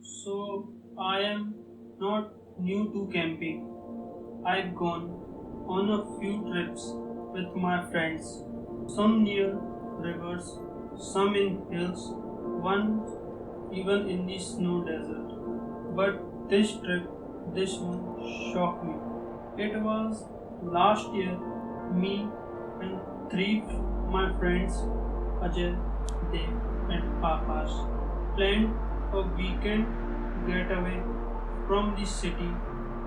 So I am not new to camping. I've gone on a few trips with my friends, some near rivers, some in hills, one even in the snow desert. But this one shocked me. It was last year, me and three my friends, Ajay, Dev, and Akash, planned a weekend getaway from the city.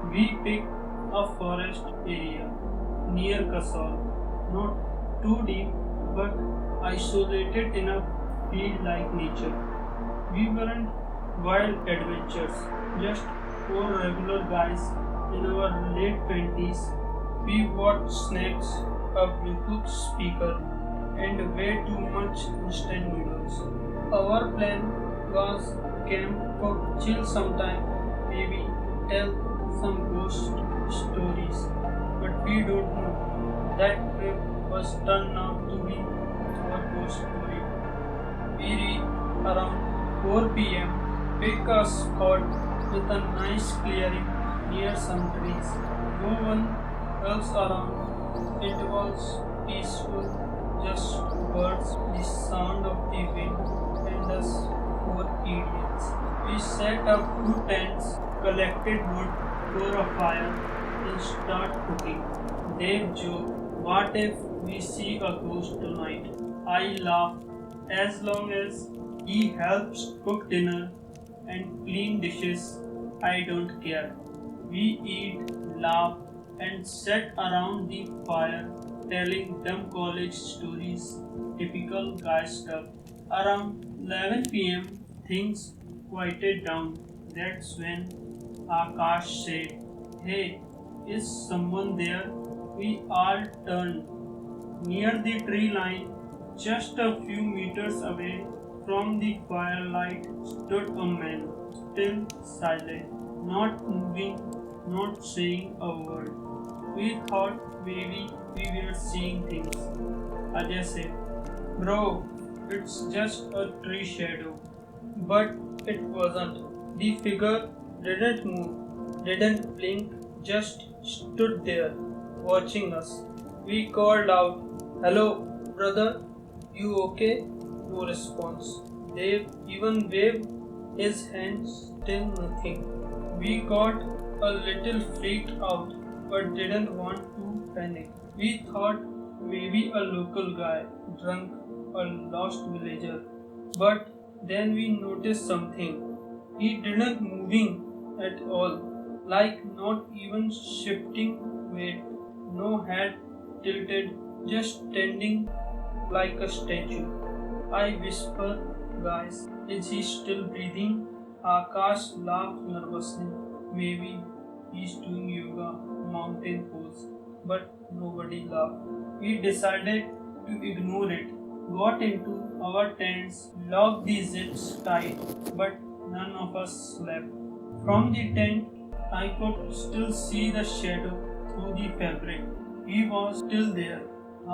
We picked a forest area near Kasol, not too deep but isolated enough to feel like nature. We weren't wild adventures, just four regular guys in our late 20s. We bought snacks, a Bluetooth speaker, and way too much instant noodles. Our plan was camp, cook, chill sometime, maybe tell some ghost stories. But we don't know. That trip was turned out to be our ghost story. We reached around 4 pm, pick a spot with a nice clearing near some trees. No one else around. It was peaceful, just birds, the sound of the wind, and us four idiots. We set up two tents, collected wood for a fire, and start cooking. Dave joked, "What if we see a ghost tonight?" I laughed. As long as he helps cook dinner and clean dishes, I don't care. We eat, laugh, and sat around the fire telling dumb college stories, typical guy stuff. Around 11 pm, things quieted down. That's when Akash said, "Hey, is someone there?" We all turned. Near the tree line, just a few meters away from the firelight, stood a man, still silent, not moving, not saying a word. We thought maybe we were seeing things. Ajay said, "Bro, it's just a tree shadow." But it wasn't. The figure didn't move, didn't blink, just stood there, watching us. We called out, "Hello, brother, you okay?" No response. Dave even waved his hands, still nothing. We got a little freaked out but didn't want to panic. We thought maybe a local guy, drunk, a lost villager. But then we noticed something. He didn't moving at all, like not even shifting weight, no head tilted, just standing like a statue. I whisper, "Guys, is he still breathing?" Akash laughed nervously. Maybe he's doing yoga, mountain pose, but nobody laughed. We decided to ignore it, got into our tents, locked the zips tight, but none of us slept. From the tent, I could still see the shadow through the fabric. He was still there.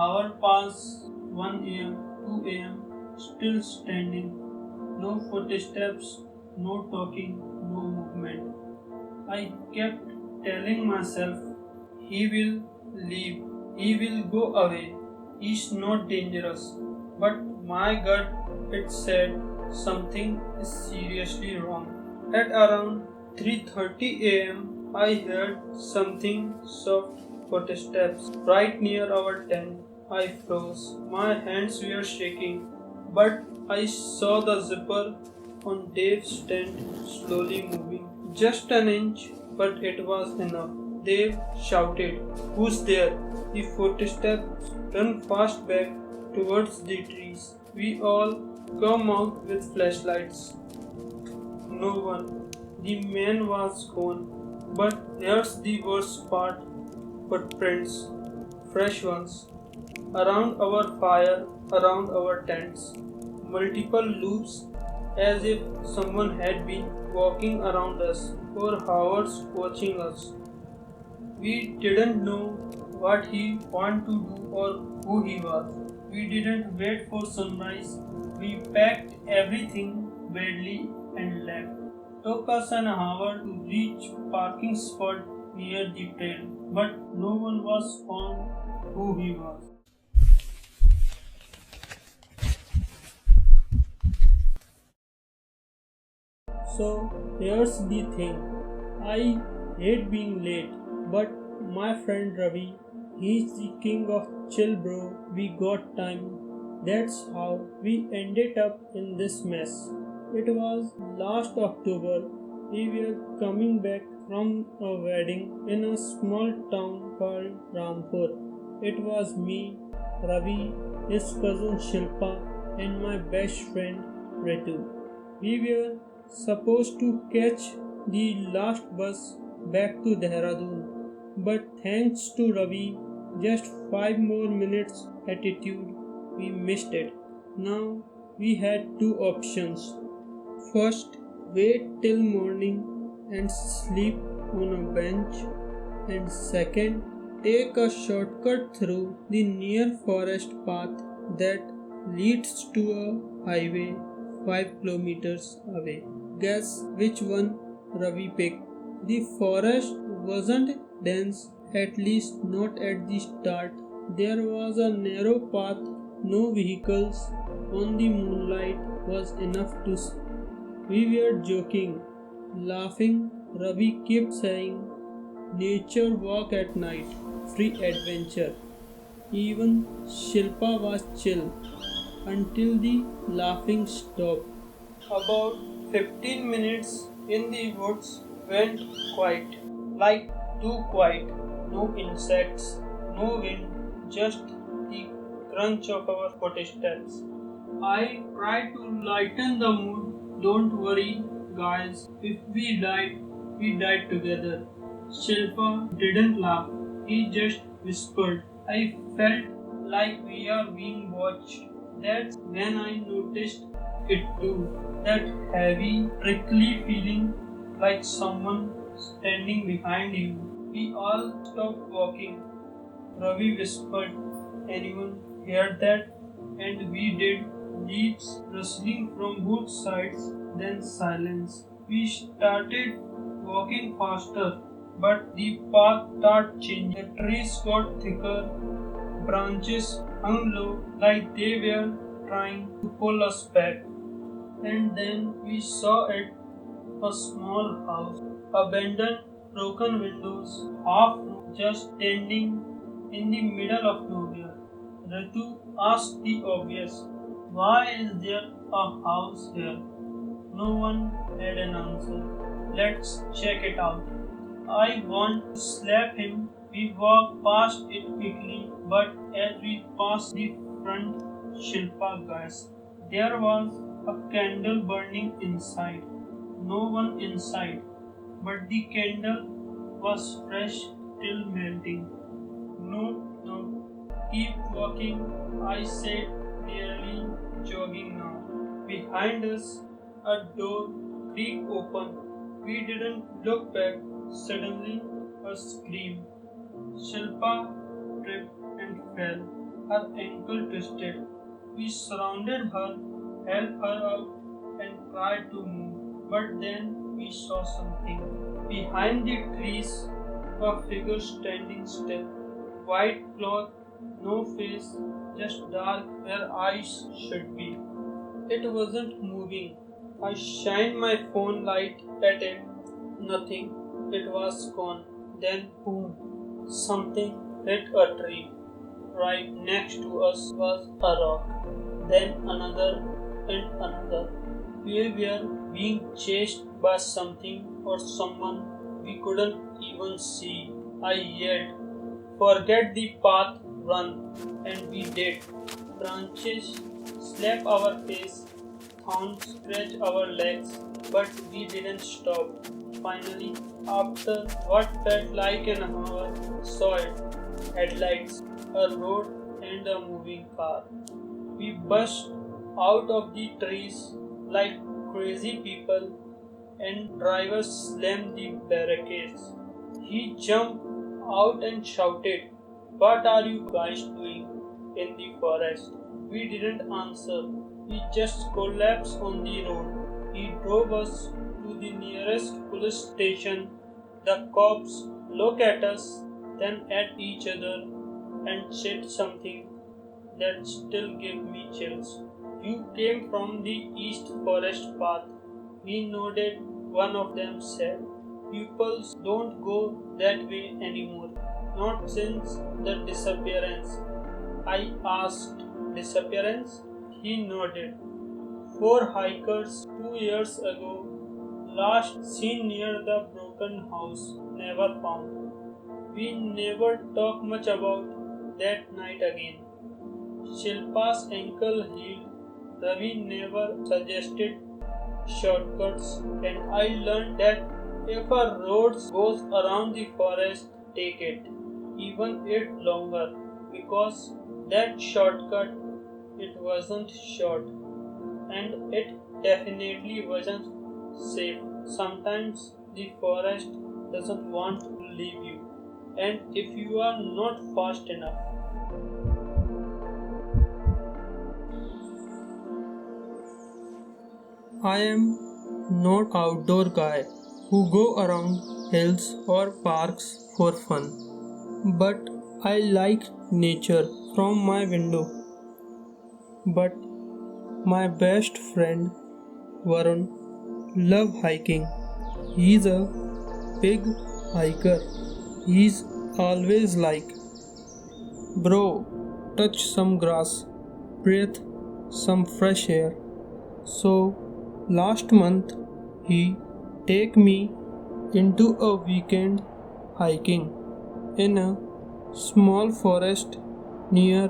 Hour past 1 am, 2 am, still standing. No footsteps, no talking, no movement. I kept telling myself, he will leave, he will go away, he's not dangerous. But my gut, it said something is seriously wrong. At around 3:30 am, I heard something soft footsteps right near our tent. I froze. My hands were shaking, but I saw the zipper on Dave's tent slowly moving. Just an inch, but it was enough. Dave shouted, "Who's there?" The footsteps ran fast back towards the trees. We all come out with flashlights. No one. The man was gone. But here's the worst part. Footprints. Fresh ones. Around our fire, around our tents. Multiple loops, as if someone had been walking around us for hours watching us. We didn't know what he wanted to do or who he was. We didn't wait for sunrise. We packed everything badly and left. Took us an hour to reach parking spot near the trail, but no one was found who he was. So here's the thing. I hate being late, but my friend Ravi, he's the king of chill bro. We got time. That's how we ended up in this mess. It was last October. We were coming back from a wedding in a small town called Rampur. It was me, Ravi, his cousin Shilpa, and my best friend Ritu. We were supposed to catch the last bus back to Dehradun, but thanks to Ravi, just 5 more minutes attitude, we missed it. Now we had two options. First, wait till morning and sleep on a bench, and second, take a shortcut through the near forest path that leads to a highway 5 kilometers away. Guess which one Ravi picked? The forest wasn't dense, at least not at the start. There was a narrow path, no vehicles, on the moonlight was enough to see. We were joking, laughing. Ravi kept saying, nature walk at night, free adventure. Even Shilpa was chill until the laughing stopped. About 15 minutes in the woods went quiet, like too quiet. No insects, no wind, just the crunch of our footsteps. I tried to lighten the mood. Don't worry, guys. If we died together. Shilpa didn't laugh. He just whispered. I felt like we are being watched. That's when I noticed it too. That heavy, prickly feeling like someone standing behind you. We all stopped walking. Ravi whispered, anyone heard that? And we did. Leaves rustling from both sides, then silence. We started walking faster, but the path started changing. The trees got thicker, branches hung low like they were trying to pull us back. And then we saw it, a small house, abandoned, broken windows, half just standing in the middle of nowhere. Ritu asked the obvious, why is there a house here? No one had an answer. Let's check it out. I want to slap him. We walked past it quickly, but as we passed the front, Shilpa gasped. There was a candle burning inside. No one inside, but the candle was fresh till melting. No, no, keep walking, I said, nearly jogging now. Behind us, a door creaked open. We didn't look back. Suddenly, a scream. Shilpa tripped and fell. Her ankle twisted. We surrounded her, helped her up, and tried to move. But then we saw something. Behind the trees, a figure standing still. White cloth, no face, just dark where eyes should be. It wasn't moving. I shined my phone light at it. Nothing. It was gone. Then boom. Something hit a tree. Right next to us was a rock. Then another and another. We were being chased by something or someone we couldn't even see. I yelled, forget the path, run. And we did. Branches slap our face, thorns scratch our legs, but we didn't stop. Finally, after what felt like an hour, saw it. Headlights, a road, and a moving car. We burst out of the trees like crazy people, and driver slammed the barricades. He jumped out and shouted, what are you guys doing in the forest? We didn't answer. We just collapsed on the road. He drove us to the nearest police station. The cops look at us, then at each other, and said something that still gave me chills. You came from the east forest path. We nodded. One of them said, "People don't go that way anymore. Not since the disappearance." I asked, "Disappearance?" He nodded. Four hikers 2 years ago, last seen near the broken house, never found. We never talk much about that night again. Shilpa's ankle healed. Ravi never suggested shortcuts, and I learned that if a road goes around the forest, take it, even if longer, because that shortcut, it wasn't short, and it definitely wasn't safe. Sometimes the forest doesn't want to leave you, and if you are not fast enough. I am not outdoor guy who go around hills or parks for fun, but I like nature from my window. But my best friend Varun love hiking. He's a big hiker. He's always like, "Bro, touch some grass, breathe some fresh air." So last month he take me into a weekend hiking in a small forest near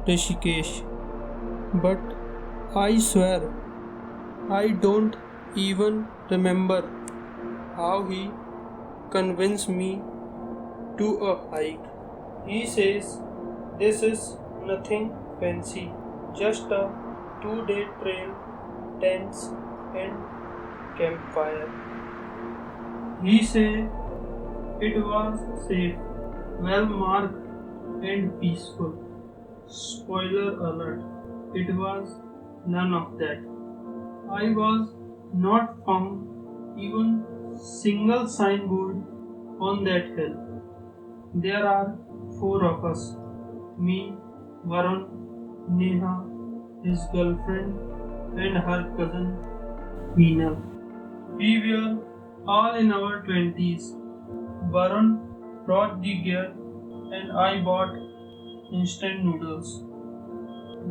Rishikesh. But I swear I don't even remember how he convinced me to a hike. He says this is nothing fancy, just a 2-day trail, tents and campfire. He said it was safe, well marked and peaceful. Spoiler alert, it was none of that. I was not found even single signboard on that hill. There are 4 of us, me, Varun, Neha, his girlfriend and her cousin Meenal. We were all in our 20s. Varun brought the gear and I bought instant noodles.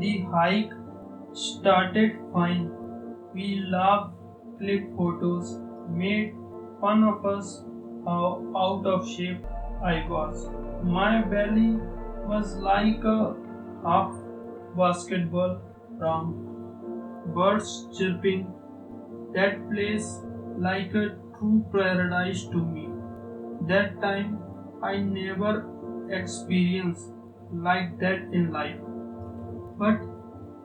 The hike started fine. We laughed, clicked photos, made fun of us how out of shape I was. My belly was like a half basketball round. Birds chirping, that place like a true paradise to me. That time I never experienced like that in life. But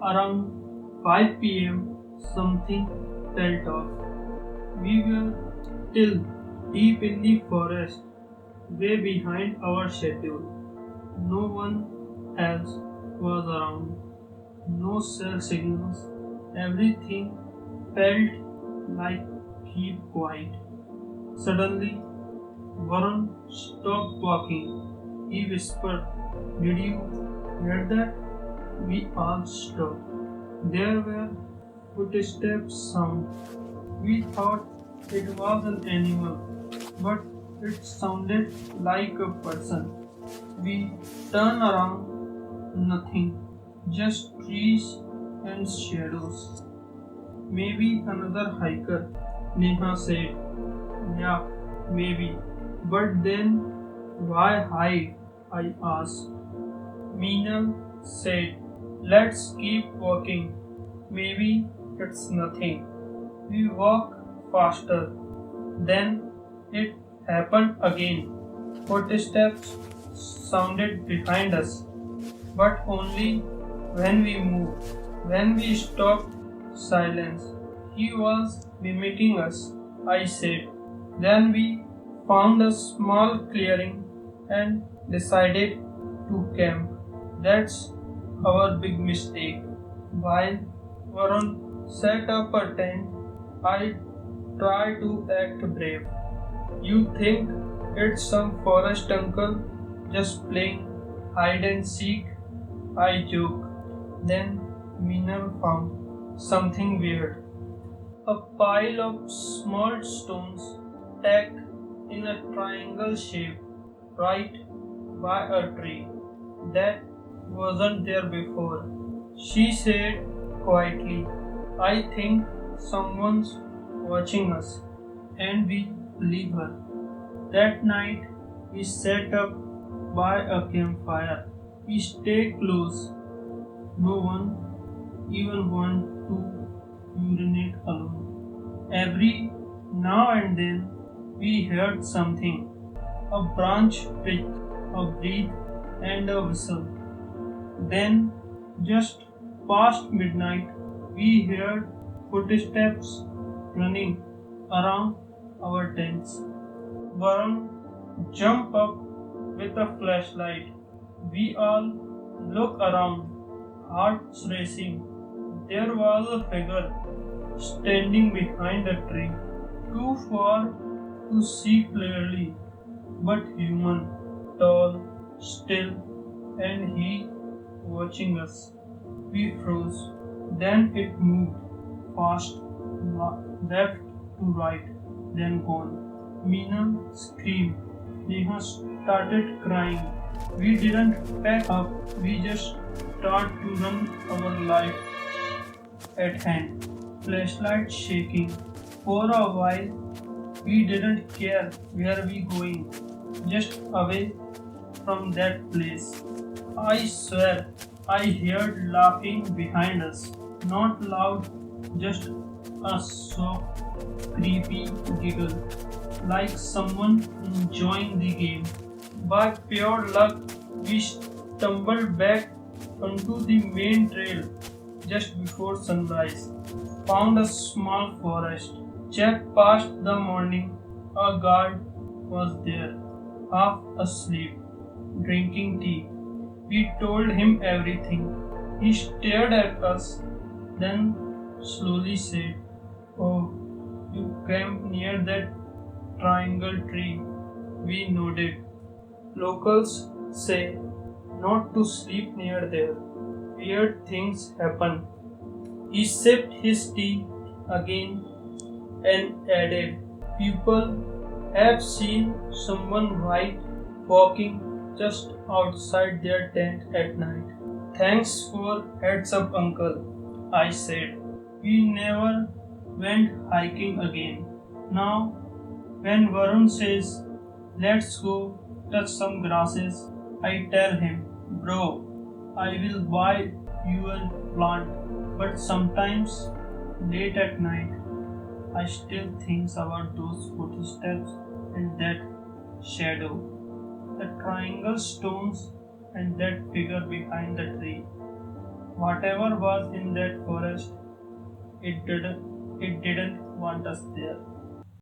around 5 p.m. something felt off. We were still deep in the forest, way behind our schedule. No one else was around. No cell signals. Everything felt like keep quiet. Suddenly, Varun stopped walking. He whispered, "Did you hear that?" We all stopped. There were footsteps sound. We thought it was an animal, but it sounded like a person. We turned around, nothing, just trees and shadows. "Maybe another hiker," Neha said. "Yeah, maybe. But then why hide?" I asked. Meenal said, "Let's keep walking. Maybe it's nothing." We walked faster. Then it happened again. Footsteps sounded behind us, but only when we moved. When we stopped, silence. "He was mimicking us," I said. Then we found a small clearing and decided to camp. That's our big mistake. While Varun set up a tent, I try to act brave. You think it's some forest uncle just playing hide and seek? I joke. Then Meenal found something weird. A pile of small stones stacked in a triangle shape right by a tree that wasn't there before. She said quietly, I think someone's watching us, and we believe her. That night we sat up by a campfire. We stayed close. No one even wanted to urinate alone. Every now and then we heard something, a branch twitch, a breathe, and a whistle. Then, just past midnight, we heard footsteps running around our tents. Varun jumped up with a flashlight. We all looked around, hearts racing. There was a figure standing behind a tree, too far to see clearly, but human, tall, still, and he watching us. We froze. Then it moved fast, left to right, then gone. Meena screamed. Neha started crying. We didn't pack up, we just started to run our life at hand. Flashlight shaking. For a while, we didn't care where we going, just away from that place. I swear I heard laughing behind us. Not loud, just a soft, creepy giggle, like someone enjoying the game. By pure luck, we stumbled back onto the main trail just before sunrise. Found a small forest. Checked past the morning. A guard was there, half asleep, drinking tea. We told him everything. He stared at us, then slowly said, Oh, you camped near that triangle tree. We nodded. Locals say not to sleep near there. Weird things happen. He sipped his tea again and added, People have seen someone white walking just outside their tent at night. Thanks for heads up, uncle, I said. We never went hiking again. Now, when Varun says, let's go touch some grasses, I tell him, bro, I will buy you a plant, but sometimes late at night, I still think about those footsteps and that shadow, the triangle stones and that figure behind the tree. Whatever was in that forest, it didn't want us there.